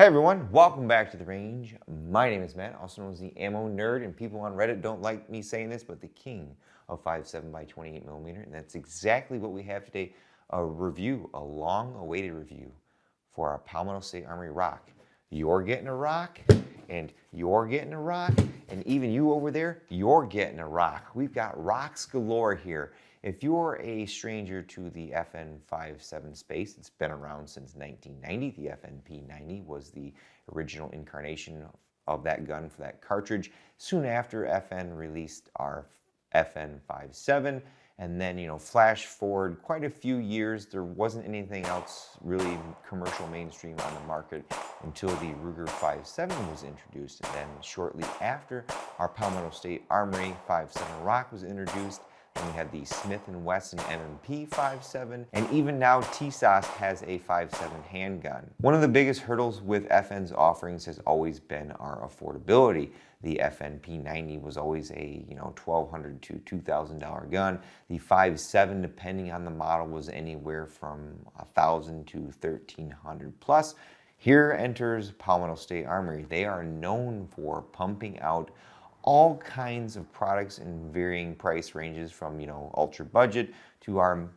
Hey everyone, welcome back to The Range. My name is Matt, also known as the Ammo Nerd, and people on Reddit don't like me saying this, but the king of 5.7 by 28mm, and that's exactly what we have today, a review, a long-awaited review for our Palmetto State Armory rock. You're getting a rock, and you're getting a rock, and even you over there, you're getting a rock. We've got rocks galore here. If you're a stranger to the FN57 space, it's been around since 1990. The FNP90 was the original incarnation of that gun for that cartridge. Soon after, FN released our FN57, and then, flash forward quite a few years, there wasn't anything else really commercial mainstream on the market until the Ruger 5.7 was introduced. And then shortly after, our Palmetto State Armory 5.7 Rock was introduced. And we had the Smith & Wesson M&P 5.7, and even now TSOS has a 5.7 handgun. One of the biggest hurdles with FN's offerings has always been our affordability. The FNP90 was always a $1,200 to $2,000 gun. The 5.7, depending on the model, was anywhere from $1,000 to $1,300 plus. Here enters Palmetto State Armory. They are known for pumping out all kinds of products in varying price ranges from, ultra budget to our,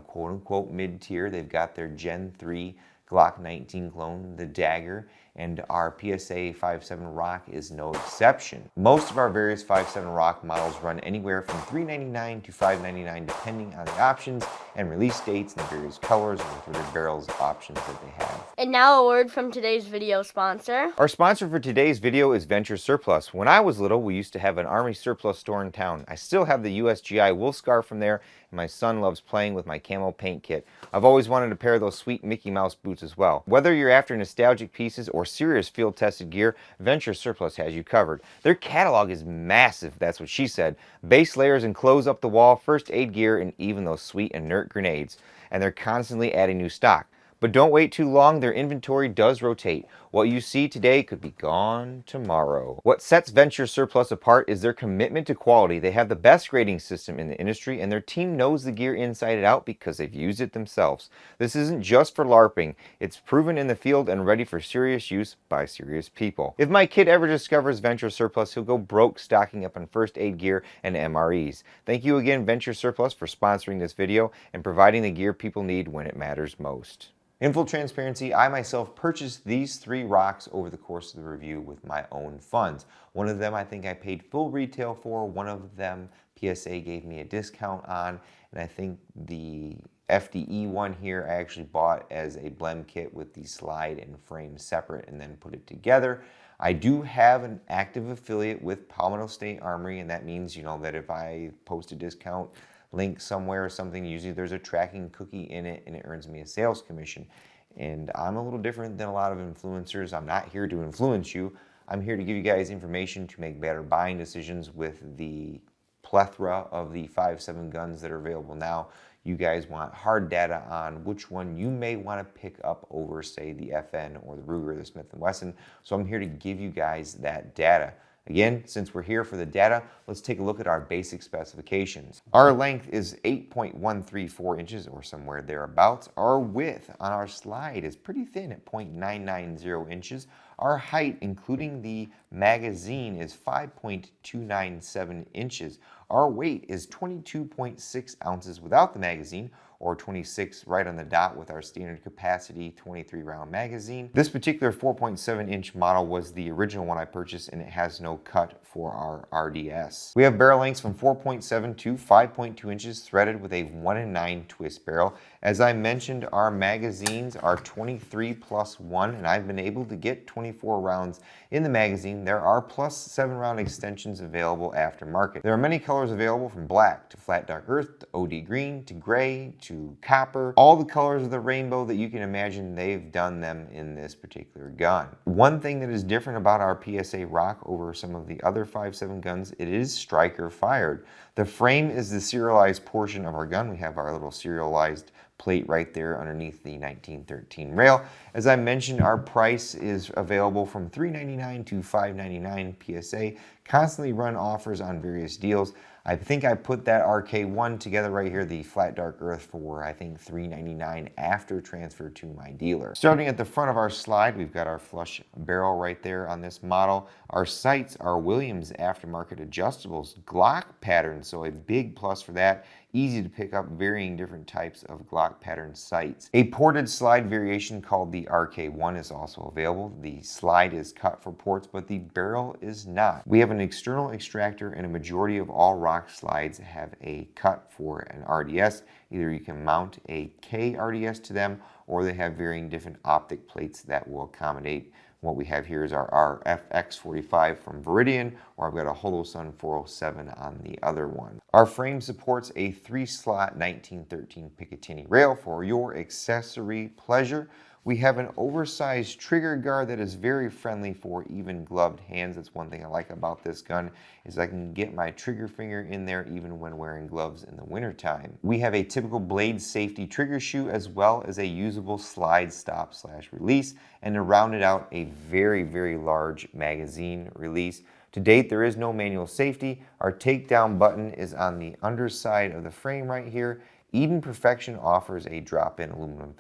quote unquote mid-tier. They've got their Gen 3 Glock 19 clone, the Dagger, and our PSA 5.7 Rock is no exception. Most of our various 5.7 Rock models run anywhere from $399 to $599 depending on the options and release dates and the various colors and threaded barrels options that they have. And now a word from today's video sponsor. Our sponsor for today's video is Venture Surplus. When I was little, we used to have an Army surplus store in town. I still have the USGI wolf scarf from there, and my son loves playing with my camo paint kit. I've always wanted a pair of those sweet Mickey Mouse boots as well. Whether you're after nostalgic pieces or serious field-tested gear, Venture Surplus has you covered. Their catalog is massive, that's what she said. Base layers and clothes up the wall, first aid gear, and even those sweet inert grenades. And they're constantly adding new stock. But don't wait too long, their inventory does rotate. What you see today could be gone tomorrow. What sets Venture Surplus apart is their commitment to quality. They have the best grading system in the industry, and their team knows the gear inside and out because they've used it themselves. This isn't just for LARPing. It's proven in the field and ready for serious use by serious people. If my kid ever discovers Venture Surplus, he'll go broke stocking up on first aid gear and MREs. Thank you again, Venture Surplus, for sponsoring this video and providing the gear people need when it matters most. In full transparency, I myself purchased these 3 rocks over the course of the review with my own funds. One of them I think I paid full retail for, one of them PSA gave me a discount on, and I think the FDE one here I actually bought as a blend kit with the slide and frame separate and then put it together. I do have an active affiliate with Palmetto State Armory, and that means, that if I post a discount link somewhere or something, usually there's a tracking cookie in it and it earns me a sales commission. And I'm a little different than a lot of influencers. I'm not here to influence you. I'm here to give you guys information to make better buying decisions with the plethora of the 5.7 guns that are available now. You guys want hard data on which one you may want to pick up over, say, the FN or the Ruger or the Smith & Wesson. So I'm here to give you guys that data. Again, since we're here for the data, let's take a look at our basic specifications. Our length is 8.134 inches or somewhere thereabouts. Our width on our slide is pretty thin at 0.990 inches. Our height, including the magazine, is 5.297 inches. Our weight is 22.6 ounces without the magazine, or 26 right on the dot with our standard capacity 23 round magazine. This particular 4.7 inch model was the original one I purchased, and it has no cut for our RDS. We have barrel lengths from 4.7 to 5.2 inches threaded with a 1-in-9 twist barrel. As I mentioned, our magazines are 23+1, and I've been able to get 24 rounds in the magazine. There are +7 round extensions available aftermarket. There are many colors available, from black to flat dark earth to OD green to gray to copper. All the colors of the rainbow that you can imagine, they've done them in this particular gun. One thing that is different about our PSA Rock over some of the other 5.7 guns, it is striker fired. The frame is the serialized portion of our gun. We have our little serialized plate right there underneath the 1913 rail. As I mentioned, our price is available from $3.99 to $5.99 PSA. Constantly run offers on various deals. I think I put that RK1 together right here, the flat dark earth, for I think $3.99 after transfer to my dealer. Starting at the front of our slide, we've got our flush barrel right there on this model. Our sights are Williams aftermarket adjustables, Glock pattern, so a big plus for that. Easy to pick up varying different types of Glock pattern sights. A ported slide variation called the RK1 is also available. The slide is cut for ports, but the barrel is not. We have an external extractor, and a majority of all rock slides have a cut for an RDS. Either you can mount a K RDS to them, or they have varying different optic plates that will accommodate. What we have here is our RFX45 from Veridian, or I've got a Holosun 407 on the other one. Our frame supports a 3-slot 1913 Picatinny rail for your accessory pleasure. We have an oversized trigger guard that is very friendly for even gloved hands. That's one thing I like about this gun, is I can get my trigger finger in there even when wearing gloves in the wintertime. We have a typical blade safety trigger shoe, as well as a usable slide stop / release, and to round it out, a very, very large magazine release. To date, there is no manual safety. Our takedown button is on the underside of the frame right here. Eden Perfection offers a drop-in aluminum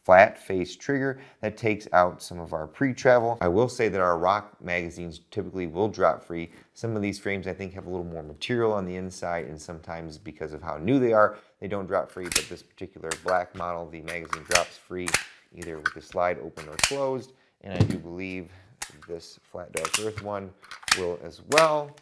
flat face trigger that takes out some of our pre-travel. I will say that our rock magazines typically will drop free. Some of these frames I think have a little more material on the inside, and sometimes because of how new they are, they don't drop free, but this particular black model, the magazine drops free either with the slide open or closed, and I do believe this flat dark earth one will as well.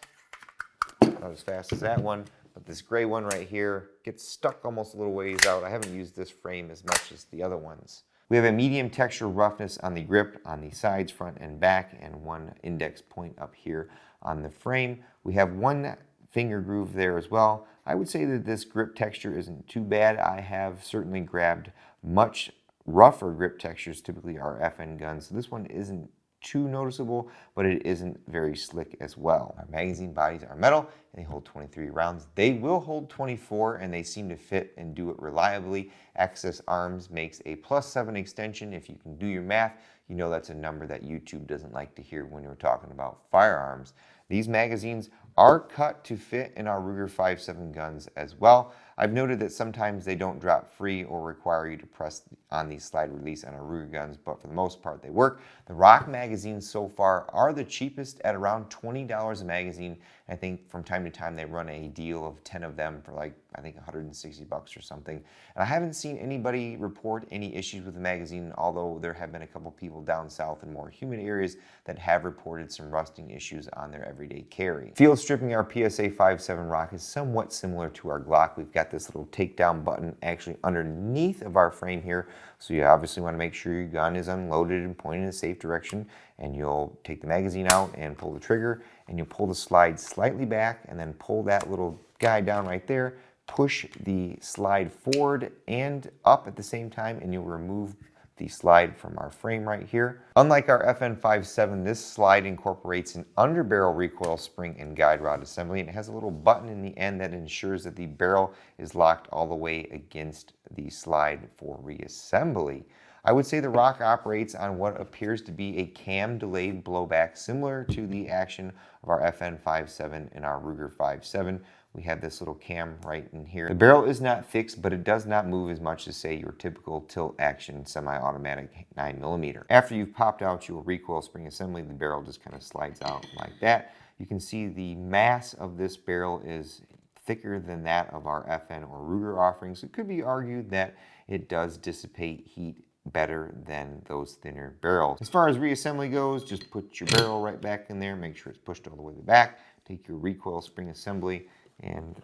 Not as fast as that one, but this gray one right here gets stuck almost a little ways out. I haven't used this frame as much as the other ones. We have a medium texture roughness on the grip on the sides, front and back, and one index point up here on the frame. We have one finger groove there as well. I would say that this grip texture isn't too bad. I have certainly grabbed much rougher grip textures, typically our FN guns, so this one isn't too noticeable, but it isn't very slick as well. Our magazine bodies are metal, and they hold 23 rounds. They will hold 24, and they seem to fit and do it reliably. Access Arms makes a +7 extension. If you can do your math, you know that's a number that YouTube doesn't like to hear when we're talking about firearms. These magazines are cut to fit in our Ruger 5.7 guns as well. I've noted that sometimes they don't drop free or require you to press on the slide release on our Ruger guns, but for the most part they work. The Rock magazines so far are the cheapest at around $20 a magazine. I think from time to time they run a deal of 10 of them for like, I think $160 or something. And I haven't seen anybody report any issues with the magazine, although there have been a couple people down south in more humid areas that have reported some rusting issues on their everyday carry. Field stripping our PSA 5.7 Rock is somewhat similar to our Glock. We've got this little takedown button actually underneath of our frame here, so you obviously want to make sure your gun is unloaded and pointed in a safe direction, and you'll take the magazine out and pull the trigger, and you'll pull the slide slightly back and then pull that little guy down right there, push the slide forward and up at the same time, and you'll remove the slide from our frame right here. Unlike our FN 5.7, this slide incorporates an underbarrel recoil spring and guide rod assembly, and it has a little button in the end that ensures that the barrel is locked all the way against the slide for reassembly. I would say the Rock operates on what appears to be a cam delayed blowback, similar to the action of our FN 5.7 and our Ruger 5.7. We have this little cam right in here. The barrel is not fixed, but it does not move as much as, say, your typical tilt action semi-automatic 9mm. After you've popped out your recoil spring assembly, the barrel just kind of slides out like that. You can see the mass of this barrel is thicker than that of our FN or Ruger offerings. It could be argued that it does dissipate heat better than those thinner barrels. As far as reassembly goes, just put your barrel right back in there, make sure it's pushed all the way to the back, take your recoil spring assembly and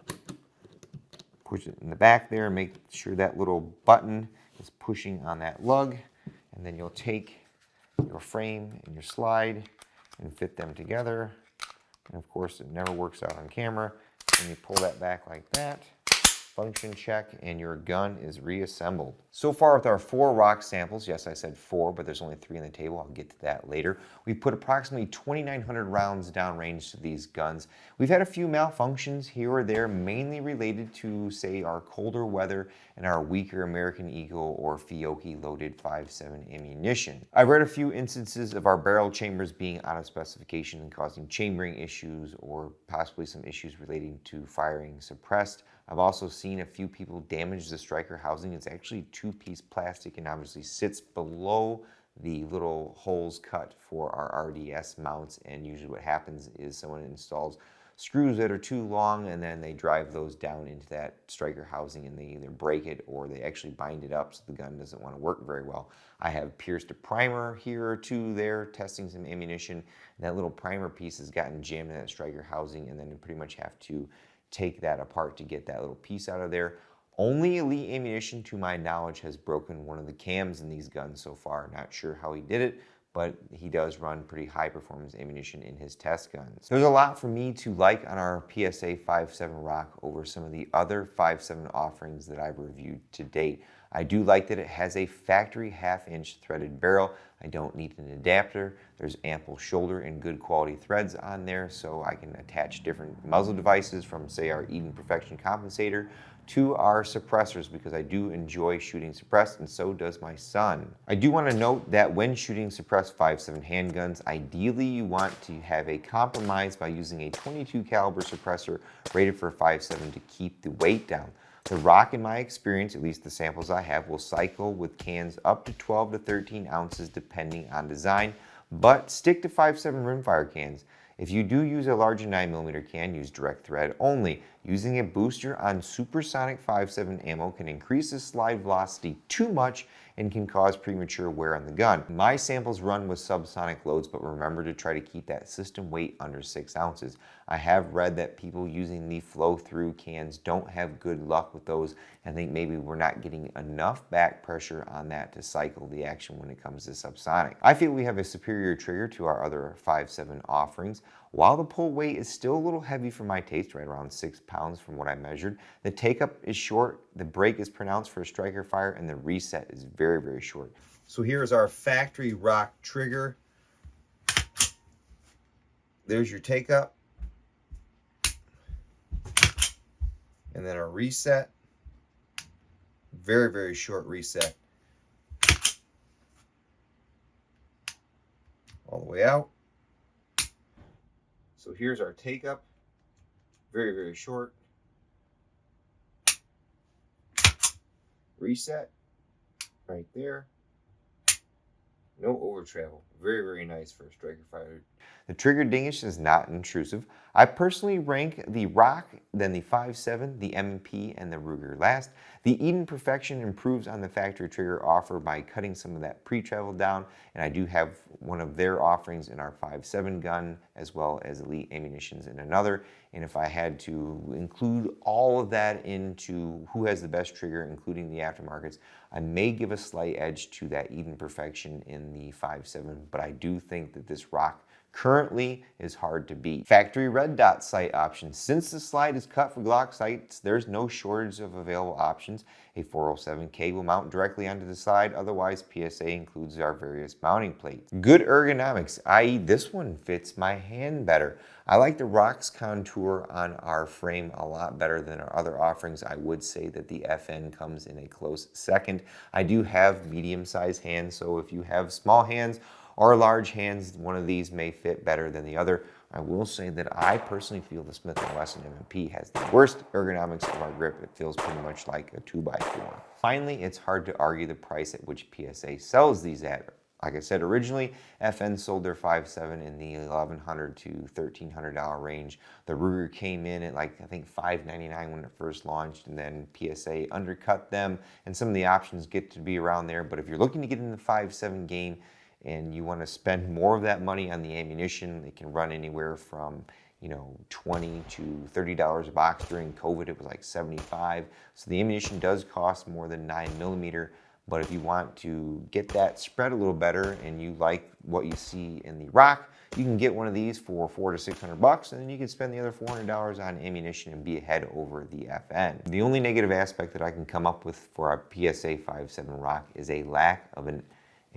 push it in the back there, make sure that little button is pushing on that lug, and then you'll take your frame and your slide and fit them together. And of course, it never works out on camera. And you pull that back like that, function check, and your gun is reassembled. So far with our 4 rock samples, yes, I said 4, but there's only 3 on the table. I'll get to that later. We've put approximately 2,900 rounds downrange to these guns. We've had a few malfunctions here or there, mainly related to, say, our colder weather and our weaker American Eagle or Fiocchi loaded 5.7 ammunition. I've read a few instances of our barrel chambers being out of specification and causing chambering issues or possibly some issues relating to firing suppressed. I've also seen a few people damage the striker housing. It's actually 2-piece plastic and obviously sits below the little holes cut for our RDS mounts, and usually what happens is someone installs screws that are too long and then they drive those down into that striker housing and they either break it or they actually bind it up so the gun doesn't want to work very well. I have pierced a primer here or two there testing some ammunition, and that little primer piece has gotten jammed in that striker housing, and then you pretty much have to take that apart to get that little piece out of there. Only Elite Ammunition, to my knowledge, has broken one of the cams in these guns so far. Not sure how he did it, but he does run pretty high performance ammunition in his test guns. There's a lot for me to like on our PSA 5.7 Rock over some of the other 5.7 offerings that I've reviewed to date. I do like that it has a factory 1/2-inch threaded barrel. I don't need an adapter. There's ample shoulder and good quality threads on there, so I can attach different muzzle devices from, say, our Eden Perfection compensator to our suppressors, because I do enjoy shooting suppressed, and so does my son. I do want to note that when shooting suppressed 5.7 handguns, ideally you want to have a compromise by using a 22 caliber suppressor rated for 5.7 to keep the weight down. The Rock, in my experience, at least the samples I have, will cycle with cans up to 12 to 13 ounces depending on design, but stick to 5.7 rimfire cans. If you do use a larger 9mm can, use direct thread only. Using a booster on supersonic 5.7 ammo can increase the slide velocity too much and can cause premature wear on the gun. My samples run with subsonic loads, but remember to try to keep that system weight under 6 ounces. I have read that people using the flow-through cans don't have good luck with those. I think maybe we're not getting enough back pressure on that to cycle the action when it comes to subsonic. I feel we have a superior trigger to our other 5.7 offerings. While the pull weight is still a little heavy for my taste, right around 6 pounds from what I measured, the take-up is short, the break is pronounced for a striker fire, and the reset is very, very short. So here's our factory Rock trigger. There's your take-up. And then our reset. Very, very short reset. All the way out. So here's our take-up. Very, very short. Reset. Right there. No over travel. Very, very nice for a striker fire. The trigger dingish is not intrusive. I personally rank the Rock, then the 5.7, the M&P, and the Ruger last. The Eden Perfection improves on the factory trigger offer by cutting some of that pre-travel down, and I do have one of their offerings in our 5.7 gun, as well as Elite Ammunitions in another. And if I had to include all of that into who has the best trigger, including the aftermarkets, I may give a slight edge to that Eden Perfection in the 5.7, but I do think that this Rock currently is hard to beat. Factory red dot sight options. Since the slide is cut for Glock sights, there's no shortage of available options. A 407K will mount directly onto the slide, otherwise PSA includes our various mounting plates. Good ergonomics, i.e. this one fits my hand better. I like the Rock's contour on our frame a lot better than our other offerings. I would say that the FN comes in a close second. I do have medium-sized hands, so if you have small hands or large hands, one of these may fit better than the other. I will say that I personally feel the Smith & Wesson M&P has the worst ergonomics of our grip. It feels pretty much like a 2x4. Finally, it's hard to argue the price at which PSA sells these at. Like I said originally, FN sold their 5.7 in the $1,100 to $1,300 range. The Ruger came in at like, I think $599 when it first launched, and then PSA undercut them, and some of the options get to be around there. But if you're looking to get in the 5.7 game, and you want to spend more of that money on the ammunition, it can run anywhere from, you know, $20 to $30 a box. During COVID, it was like $75. So the ammunition does cost more than 9mm, But if you want to get that spread a little better and you like what you see in the rock, you can get one of these for $400 to $600, and then you can spend the other $400 on ammunition and be ahead over the FN. The only negative aspect that I can come up with for our PSA 5.7 rock is a lack of an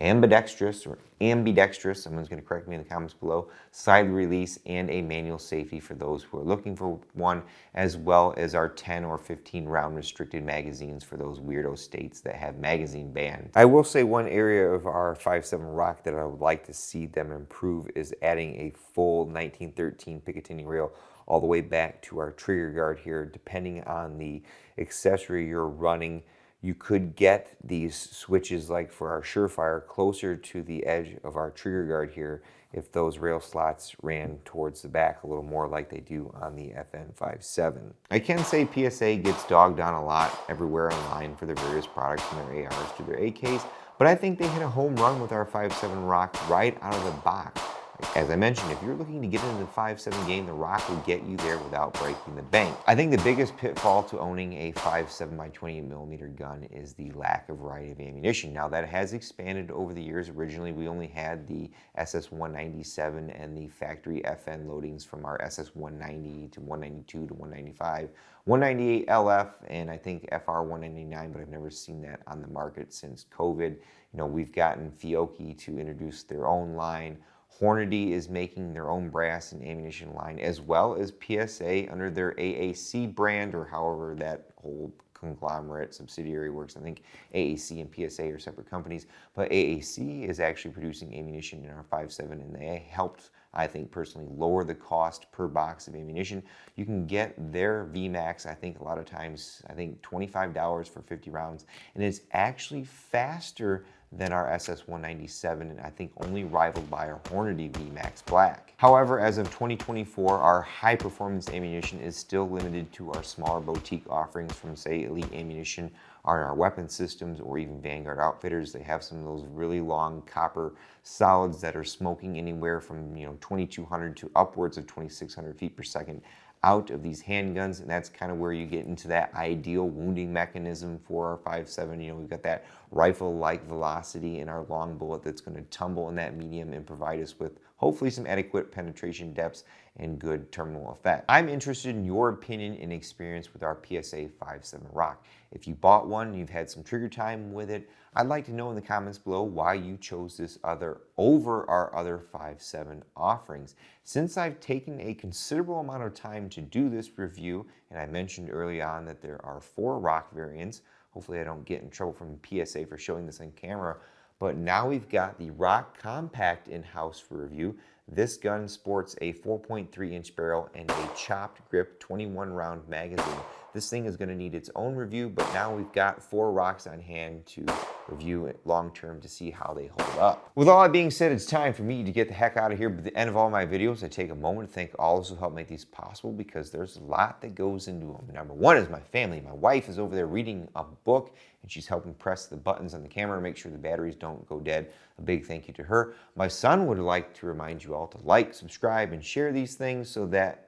ambidextrous, someone's going to correct me in the comments below, side release and a manual safety for those who are looking for one, as well as our 10 or 15 round restricted magazines for those weirdo states that have magazine bans. I will say one area of our 5.7 rock that I would like to see them improve is adding a full 1913 Picatinny rail all the way back to our trigger guard here. Depending on the accessory you're running, you could get these switches like for our Surefire closer to the edge of our trigger guard here if those rail slots ran towards the back a little more like they do on the FN 5.7. I can say PSA gets dogged on a lot everywhere online for their various products from their ARs to their AKs, but I think they hit a home run with our 5.7 rock right out of the box. As I mentioned, if you're looking to get into the 5.7 game, the rock will get you there without breaking the bank. I think the biggest pitfall to owning a 5.7 by 28mm gun is the lack of variety of ammunition. Now that has expanded over the years. Originally, we only had the SS-197 and the factory FN loadings from our SS-190 to 192 to 195, 198 LF, and I think FR-199, but I've never seen that on the market since COVID. You know, we've gotten Fiocchi to introduce their own line. Hornady is making their own brass and ammunition line, as well as PSA under their AAC brand, or however that whole conglomerate subsidiary works. I think AAC and PSA are separate companies, but AAC is actually producing ammunition in our 5.7, and they helped, I think personally, lower the cost per box of ammunition. You can get their VMAX, I think a lot of times, I think $25 for 50 rounds, and it's actually faster than our SS-197, and I think only rivaled by our Hornady VMAX Black. However, as of 2024, our high-performance ammunition is still limited to our smaller boutique offerings from, say, Elite Ammunition, on our weapon systems, or even Vanguard Outfitters. They have some of those really long copper solids that are smoking anywhere from 2,200 to upwards of 2,600 feet per second out of these handguns, and that's kind of where you get into that ideal wounding mechanism for our 5.7. We've got that rifle-like velocity in our long bullet that's going to tumble in that medium and provide us with hopefully some adequate penetration depths and good terminal effect. I'm interested in your opinion and experience with our PSA 5.7 rock. If you bought one and you've had some trigger time with it, I'd like to know in the comments below why you chose this over our other 5.7 offerings. Since I've taken a considerable amount of time to do this review, and I mentioned early on that there are 4 rock variants, hopefully I don't get in trouble from PSA for showing this on camera, but now we've got the Rock Compact in-house for review. This gun sports a 4.3-inch barrel and a chopped grip 21-round magazine. This thing is going to need its own review, but now we've got 4 rocks on hand to review it long-term to see how they hold up. With all that being said, it's time for me to get the heck out of here. But at the end of all my videos, I take a moment to thank all those who help make these possible, because there's a lot that goes into them. Number one is my family. My wife is over there reading a book, and she's helping press the buttons on the camera to make sure the batteries don't go dead. A big thank you to her. My son would like to remind you all to like, subscribe, and share these things so that,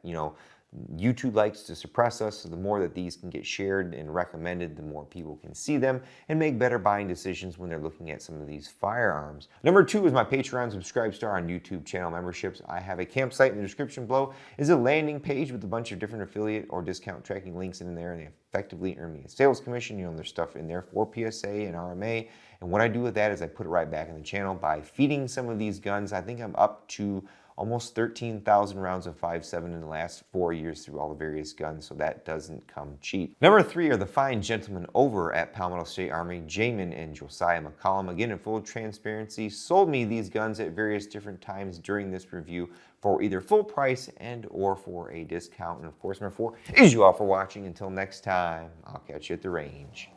YouTube likes to suppress us, so the more that these can get shared and recommended, the more people can see them and make better buying decisions when they're looking at some of these firearms. Number 2 is my Patreon Subscribe Star on YouTube channel memberships. I have a campsite in the description below. Is a landing page with a bunch of different affiliate or discount tracking links in there, and they effectively earn me a sales commission. There's stuff in there for PSA and RMA, and what I do with that is I put it right back in the channel by feeding some of these guns. I think I'm up to almost 13,000 rounds of 5.7 in the last 4 years through all the various guns, so that doesn't come cheap. Number 3 are the fine gentlemen over at Palmetto State Armory, Jamin and Josiah McCollum. Again, in full transparency, sold me these guns at various different times during this review for either full price and or for a discount. And of course, number 4 is you all for watching. Until next time, I'll catch you at the range.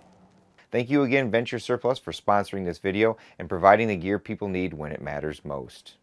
Thank you again, Venture Surplus, for sponsoring this video and providing the gear people need when it matters most.